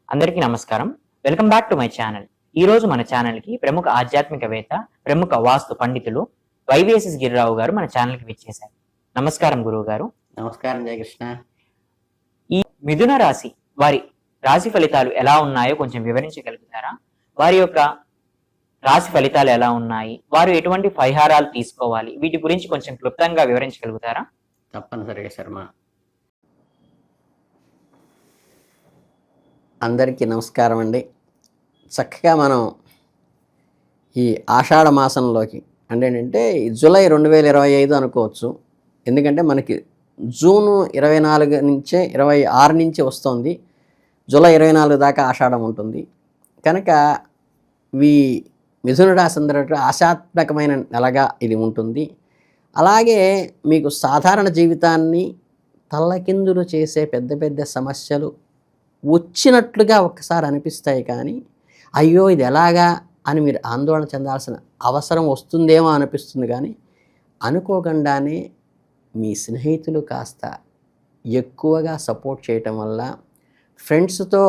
అందరికీ నమస్కారం. Welcome back to my channel. ఈరోజు మన ఛానల్‌కి ప్రముఖ ఆధ్యాత్మికవేత్త, ప్రముఖ వాస్తు పండితులు వైవీఎస్ఎస్ గిరిరావు గారు మన ఛానల్‌కి విచ్చేశారు. నమస్కారం గురువుగారు. నమస్కారం జయకృష్ణ. ఈ మిథున రాశి వారి రాశి ఫలితాలు ఎలా ఉన్నాయో కొంచెం వివరించగలుగుతారా? వారి యొక్క రాశి ఫలితాలు ఎలా ఉన్నాయి? వారు ఎటువంటి పరిహారాలు తీసుకోవాలి? వీటి గురించి కొంచెం క్లుప్తంగా వివరించగలుగుతారా? తప్పనిసరిగా శర్మ. అందరికీ నమస్కారం అండి. చక్కగా మనం ఈ ఆషాఢ మాసంలోకి అంటే ఏంటంటే జూలై 2025 అనుకోవచ్చు. ఎందుకంటే మనకి జూను 24 నుంచే 26 నుంచి వస్తుంది. జూలై 24 దాకా ఆషాఢం ఉంటుంది. కనుక ఈ మిథున రాశి అందరూ ఆశాత్మకమైన నెలగా ఇది ఉంటుంది. అలాగే మీకు సాధారణ జీవితాన్ని తల్లకిందులు చేసే పెద్ద పెద్ద సమస్యలు వచ్చినట్లుగా ఒక్కసారి అనిపిస్తాయి, కానీ అయ్యో ఇది ఎలాగా అని మీరు ఆందోళన చెందాల్సిన అవసరం వస్తుందేమో అనిపిస్తుంది. కానీ అనుకోకుండానే మీ స్నేహితులు కాస్త ఎక్కువగా సపోర్ట్ చేయటం వల్ల, ఫ్రెండ్స్తో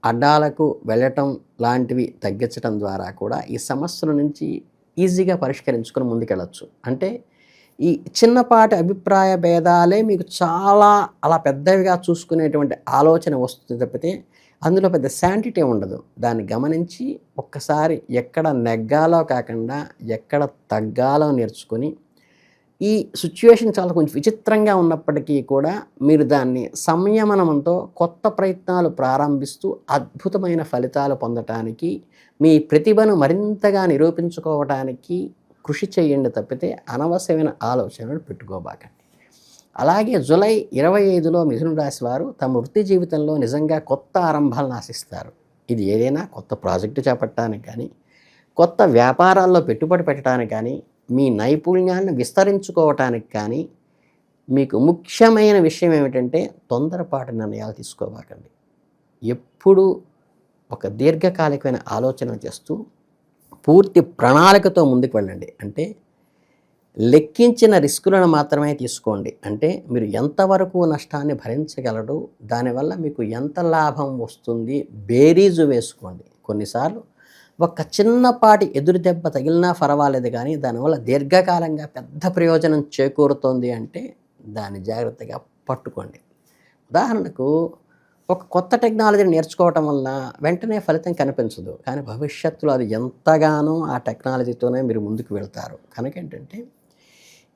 అడ్డాలకు వెళ్ళటం లాంటివి తగ్గించడం ద్వారా కూడా ఈ సమస్యల నుంచి ఈజీగా పరిష్కరించుకొని ముందుకెళ్ళచ్చు. అంటే ఈ చిన్నపాటి అభిప్రాయ భేదాలే మీకు చాలా అలా పెద్దవిగా చూసుకునేటువంటి ఆలోచన వస్తుంది తప్పితే అందులో పెద్ద శాంటిటీ ఉండదు. దాన్ని గమనించి ఒక్కసారి ఎక్కడ నెగ్గాలో కాకుండా ఎక్కడ తగ్గాలో నేర్చుకొని, ఈ సిచ్యువేషన్ చాలా కొంచెం విచిత్రంగా ఉన్నప్పటికీ కూడా మీరు దాన్ని సంయమనంతో కొత్త ప్రయత్నాలు ప్రారంభిస్తూ అద్భుతమైన ఫలితాలు పొందటానికి, మీ ప్రతిభను మరింతగా నిరూపించుకోవటానికి కృషి చేయండి తప్పితే అనవసరమైన ఆలోచనలు పెట్టుకోబాకండి. అలాగే జూలై 25లో మిథున రాశి వారు తమ వృత్తి జీవితంలో నిజంగా కొత్త ఆరంభాలను ఆశిస్తారు. ఇది ఏదైనా కొత్త ప్రాజెక్టు చేపట్టడానికి కానీ, కొత్త వ్యాపారాల్లో పెట్టుబడి పెట్టడానికి కానీ, మీ నైపుణ్యాన్ని విస్తరించుకోవటానికి కానీ మీకు ముఖ్యమైన విషయం ఏమిటంటే తొందరపాటు నిర్ణయాలు తీసుకోబాకండి. ఎప్పుడూ ఒక దీర్ఘకాలికమైన ఆలోచన చేస్తూ పూర్తి ప్రణాళికతో ముందుకు వెళ్ళండి. అంటే లెక్కించిన రిస్కులను మాత్రమే తీసుకోండి. అంటే మీరు ఎంతవరకు నష్టాన్ని భరించగలరు, దానివల్ల మీకు ఎంత లాభం వస్తుంది బేరీజు వేసుకోండి. కొన్నిసార్లు ఒక చిన్నపాటి ఎదురు దెబ్బ తగిలినా పర్వాలేదు, కానీ దానివల్ల దీర్ఘకాలంగా పెద్ద ప్రయోజనం చేకూరుతోంది అంటే దాన్ని జాగ్రత్తగా పట్టుకోండి. ఉదాహరణకు ఒక కొత్త టెక్నాలజీని నేర్చుకోవటం వల్ల వెంటనే ఫలితం కనిపించదు, కానీ భవిష్యత్తులో అది ఎంతగానో ఆ టెక్నాలజీతోనే మీరు ముందుకు వెళ్తారు. కనుక ఏంటంటే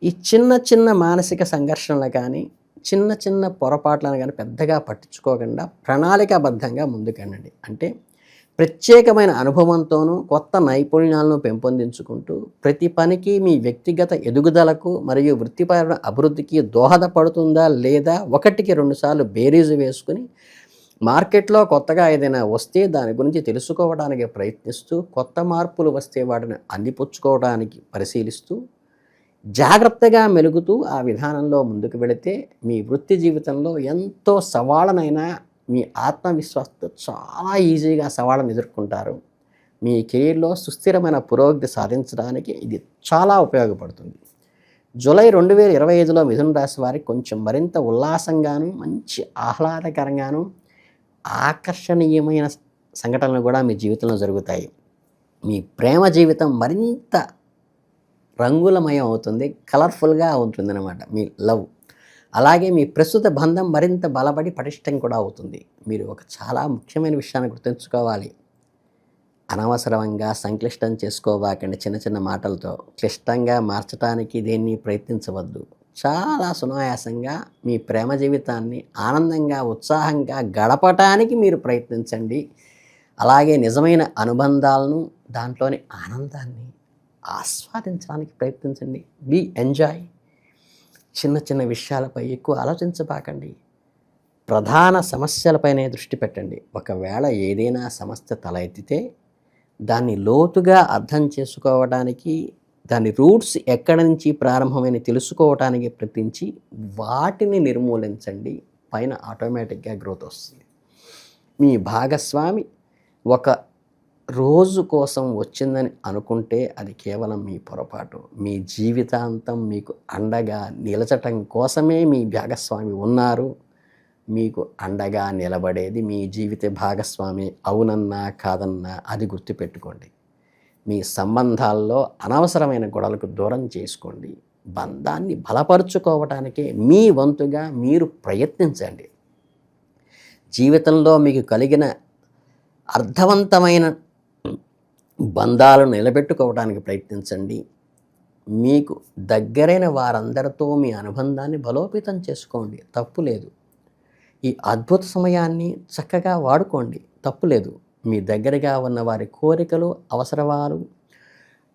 ఈ చిన్న చిన్న మానసిక సంఘర్షణలు కానీ, చిన్న చిన్న పొరపాట్లను కానీ పెద్దగా పట్టించుకోకుండా ప్రణాళికాబద్ధంగా ముందుకెళ్ళండి. అంటే ప్రత్యేకమైన అనుభవంతోనూ కొత్త నైపుణ్యాలను పెంపొందించుకుంటూ ప్రతి పనికి మీ వ్యక్తిగత ఎదుగుదలకు మరియు వృత్తిపరమైన అభివృద్ధికి దోహదపడుతుందా లేదా 1కి 2 సార్లు బేరీజు వేసుకుని, మార్కెట్లో కొత్తగా ఏదైనా వస్తే దాని గురించి తెలుసుకోవడానికి ప్రయత్నిస్తూ, కొత్త మార్పులు వస్తే వాటిని అందిపుచ్చుకోవడానికి పరిశీలిస్తూ, జాగ్రత్తగా మెలుగుతూ ఆ విధానంలో ముందుకు వెళితే మీ వృత్తి జీవితంలో ఎంతో సవాళ్ళనైనా మీ ఆత్మవిశ్వాసంతో చాలా ఈజీగా సవాళ్ళను ఎదుర్కొంటారు. మీ కెరీర్లో సుస్థిరమైన పురోగతి సాధించడానికి ఇది చాలా ఉపయోగపడుతుంది. జూలై 2025లో మిథున రాశి వారికి కొంచెం మరింత ఉల్లాసంగాను, మంచి ఆహ్లాదకరంగాను, ఆకర్షణీయమైన సంఘటనలు కూడా మీ జీవితంలో జరుగుతాయి. మీ ప్రేమ జీవితం మరింత రంగులమయం అవుతుంది, కలర్ఫుల్గా ఉంటుందన్నమాట మీ లవ్. అలాగే మీ ప్రస్తుత బంధం మరింత బలపడి పటిష్టం కూడా అవుతుంది. మీరు ఒక చాలా ముఖ్యమైన విషయాన్ని గుర్తుంచుకోవాలి. అనవసరంగా సంక్లిష్టం చేసుకోవాకండి. చిన్న చిన్న మాటలతో క్లిష్టంగా మార్చడానికి దేన్ని ప్రయత్నించవద్దు. చాలా సునాయాసంగా మీ ప్రేమ జీవితాన్ని ఆనందంగా, ఉత్సాహంగా గడపటానికి మీరు ప్రయత్నించండి. అలాగే నిజమైన అనుబంధాలను, దాంట్లోని ఆనందాన్ని ఆస్వాదించడానికి ప్రయత్నించండి. ఎంజాయ్. చిన్న చిన్న విషయాలపై ఎక్కువ ఆలోచించబాకండి. ప్రధాన సమస్యలపైనే దృష్టి పెట్టండి. ఒకవేళ ఏదైనా సమస్య తల ఎత్తితే దాన్ని లోతుగా అర్థం చేసుకోవడానికి, దాని రూట్స్ ఎక్కడి నుంచి ప్రారంభమైన తెలుసుకోవడానికి ప్రయత్నించి వాటిని నిర్మూలించండి. పైన ఆటోమేటిక్గా గ్రోత్ వస్తుంది. మీ భాగస్వామి ఒక రోజు కోసం వచ్చిందని అనుకుంటే అది కేవలం మీ పొరపాటు. మీ జీవితాంతం మీకు అండగా నిలచటం కోసమే మీ భాగస్వామి ఉన్నారు. మీకు అండగా నిలబడేది మీ జీవిత భాగస్వామి. అవునన్నా కాదన్నా అది గుర్తుపెట్టుకోండి. మీ సంబంధాల్లో అనవసరమైన గొడవలకు దూరం చేసుకోండి. బంధాన్ని బలపరుచుకోవటానికే మీ వంతుగా మీరు ప్రయత్నించండి. జీవితంలో మీకు కలిగిన అర్థవంతమైన బంధాలను నిలబెట్టుకోవడానికి ప్రయత్నించండి. మీకు దగ్గరైన వారందరితో మీ అనుబంధాన్ని బలోపేతం చేసుకోండి, తప్పులేదు. ఈ అద్భుత సమయాన్ని చక్కగా వాడుకోండి, తప్పులేదు. మీ దగ్గరగా ఉన్న వారి కోరికలు, అవసరాలు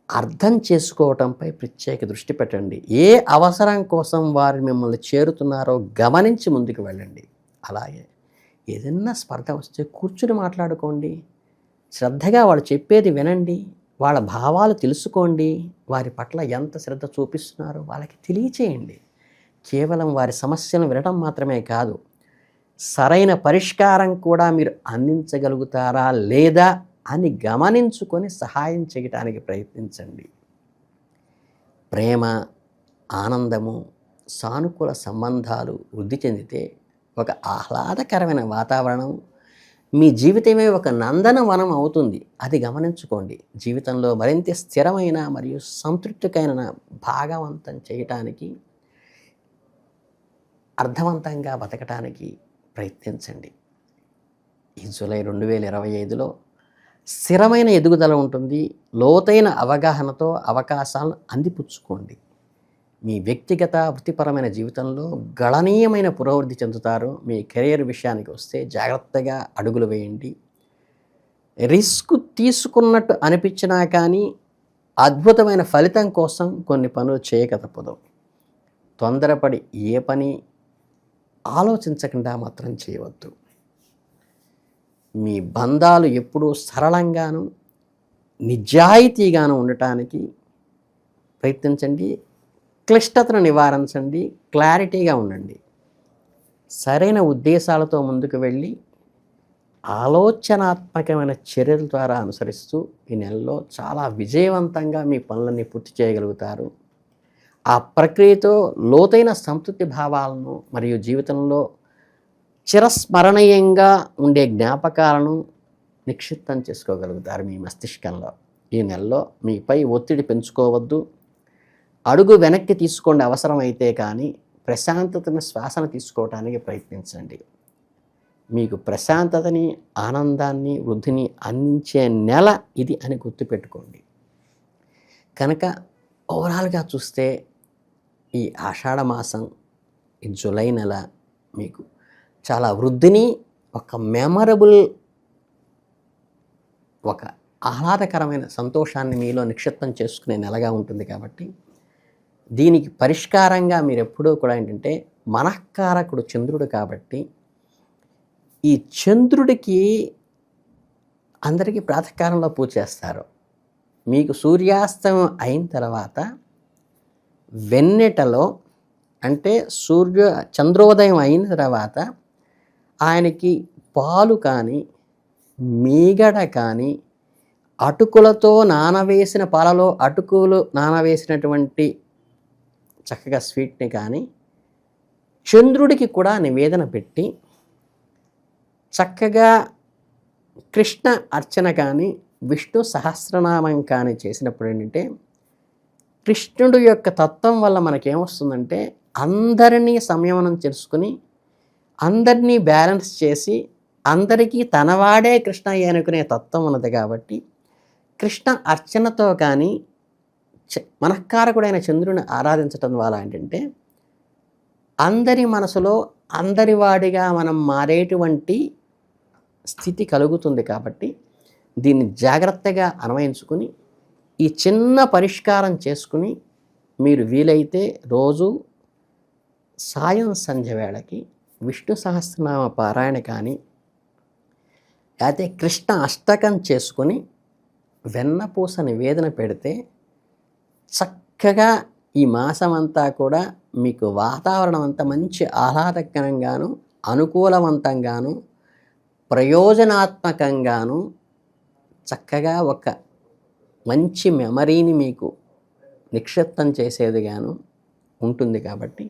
అర్థం చేసుకోవటంపై ప్రత్యేక దృష్టి పెట్టండి. ఏ అవసరం కోసం వారు మిమ్మల్ని చేరుతున్నారో గమనించి ముందుకు వెళ్ళండి. అలాగే ఏదైనా స్పర్ధ వస్తే కూర్చుని మాట్లాడుకోండి. శ్రద్ధగా వాళ్ళు చెప్పేది వినండి. వాళ్ళ భావాలు తెలుసుకోండి. వారి పట్ల ఎంత శ్రద్ధ చూపిస్తున్నారో వాళ్ళకి తెలియచేయండి. కేవలం వారి సమస్యలను వినడం మాత్రమే కాదు, సరైన పరిష్కారం కూడా మీరు అందించగలుగుతారా లేదా అని గమనించుకొని సహాయం చేయడానికి ప్రయత్నించండి. ప్రేమ, ఆనందము, సానుకూల సంబంధాలు వృద్ధి చెందితే ఒక ఆహ్లాదకరమైన వాతావరణం, మీ జీవితమే ఒక నందనవనం అవుతుంది. అది గమనించుకోండి. జీవితంలో మరింత స్థిరమైన మరియు సంతృప్తికైన భాగవంతం చేయటానికి, అర్థవంతంగా బతకటానికి ప్రయత్నించండి. ఈ జూలై 2025లో స్థిరమైన ఎదుగుదల ఉంటుంది. లోతైన అవగాహనతో అవకాశాలను అందిపుచ్చుకోండి. మీ వ్యక్తిగత వృత్తిపరమైన జీవితంలో గణనీయమైన పురోభివృద్ధి చెందుతారు. మీ కెరీర్ విషయానికి వస్తే జాగ్రత్తగా అడుగులు వేయండి. రిస్క్ తీసుకున్నట్టు అనిపించినా కానీ అద్భుతమైన ఫలితం కోసం కొన్ని పనులు చేయక తప్పదు. తొందరపడి ఏ పని ఆలోచించకుండా మాత్రం చేయవద్దు. మీ బంధాలు ఎప్పుడూ సరళంగాను నిజాయితీగాను ఉండటానికి ప్రయత్నించండి. క్లిష్టతను నివారించండి. క్లారిటీగా ఉండండి. సరైన ఉద్దేశాలతో ముందుకు వెళ్ళి ఆలోచనాత్మకమైన చర్యల ద్వారా అనుసరిస్తూ ఈ నెలలో చాలా విజయవంతంగా మీ పనులన్నీ పూర్తి చేయగలుగుతారు. ఆ ప్రక్రియతో లోతైన సంతృప్తి భావాలను మరియు జీవితంలో చిరస్మరణీయంగా ఉండే జ్ఞాపకాలను నిక్షిప్తం చేసుకోగలుగుతారు మీ మస్తిష్కంలో. ఈ నెలలో మీపై ఒత్తిడి పెంచుకోవద్దు. అడుగు వెనక్కి తీసుకోండి అవసరమైతే, కానీ ప్రశాంతతను శ్వాసను తీసుకోవడానికి ప్రయత్నించండి. మీకు ప్రశాంతతని, ఆనందాన్ని, వృద్ధిని అందించే నెల ఇది అని గుర్తుపెట్టుకోండి. కనుక ఓవరాల్గా చూస్తే ఈ ఆషాఢ మాసం, ఈ జూలై నెల మీకు చాలా వృద్ధిని, ఒక మెమరబుల్, ఒక ఆహ్లాదకరమైన సంతోషాన్ని మీలో నిక్షిప్తం చేసుకునే నెలగా ఉంటుంది. కాబట్టి దీనికి పరిష్కారంగా మీరు ఎప్పుడూ కూడా ఏంటంటే, మనఃకారకుడు చంద్రుడు కాబట్టి ఈ చంద్రుడికి అందరికీ ప్రాతకాలంలో పూజ చేస్తారు. మీకు సూర్యాస్తమయం అయిన తర్వాత వెన్నెటలో, అంటే చంద్రోదయం అయిన తర్వాత ఆయనకి పాలు కానీ, మీగడ కానీ, అటుకులతో నానవేసిన పాలలో అటుకులు నానవేసినటువంటి చక్కగా స్వీట్ని కానీ చంద్రుడికి కూడా నివేదన పెట్టి చక్కగా కృష్ణ అర్చన కానీ, విష్ణు సహస్రనామం కానీ చేసినప్పుడు ఏంటంటే, కృష్ణుడు యొక్క తత్వం వల్ల మనకేమొస్తుందంటే, అందరినీ సంయమనం చేసుకుని, అందరినీ బ్యాలెన్స్ చేసి, అందరికీ తనవాడే కృష్ణయ్య అనుకునే తత్వం ఉన్నది. కాబట్టి కృష్ణ అర్చనతో కానీ మనఃకారకుడైన చంద్రుని ఆరాధించటం వల్ల ఏంటంటే, అందరి మనసులో అందరివాడిగా మనం మారేటువంటి స్థితి కలుగుతుంది. కాబట్టి దీన్ని జాగ్రత్తగా అన్వయించుకుని ఈ చిన్న పరిష్కారం చేసుకుని మీరు వీలైతే రోజు సాయం సంధ్య వేళకి విష్ణు సహస్రనామ పారాయణ కానీ, అయితే కృష్ణ అష్టకం చేసుకుని వెన్నపూస నివేదన పెడితే చక్కగా ఈ మాసమంతా కూడా మీకు వాతావరణం అంతా మంచి ఆహ్లాదకరంగాను, అనుకూలవంతంగాను, ప్రయోజనాత్మకంగాను, చక్కగా ఒక మంచి మెమరీని మీకు నిక్షిప్తం చేసేదిగాను ఉంటుంది. కాబట్టి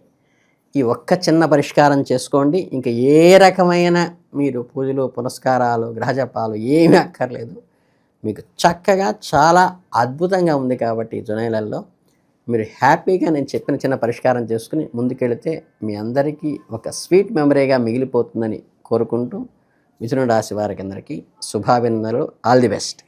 ఈ ఒక్క చిన్న పరిష్కారం చేసుకోండి. ఇంకా ఏ రకమైన మీరు పూజలు పునస్కారాలు గ్రహజపాలు ఏమీ అక్కర్లేదు. మీకు చక్కగా చాలా అద్భుతంగా ఉంది. కాబట్టి జూలై నెలలో మీరు హ్యాపీగా నేను చెప్పిన చిన్న పరిష్కారం చేసుకుని ముందుకెళితే మీ అందరికీ ఒక స్వీట్ మెమరీగా మిగిలిపోతుందని కోరుకుంటూ మిథున రాశి వారికి అందరికీ శుభాభినందనలు. All the best.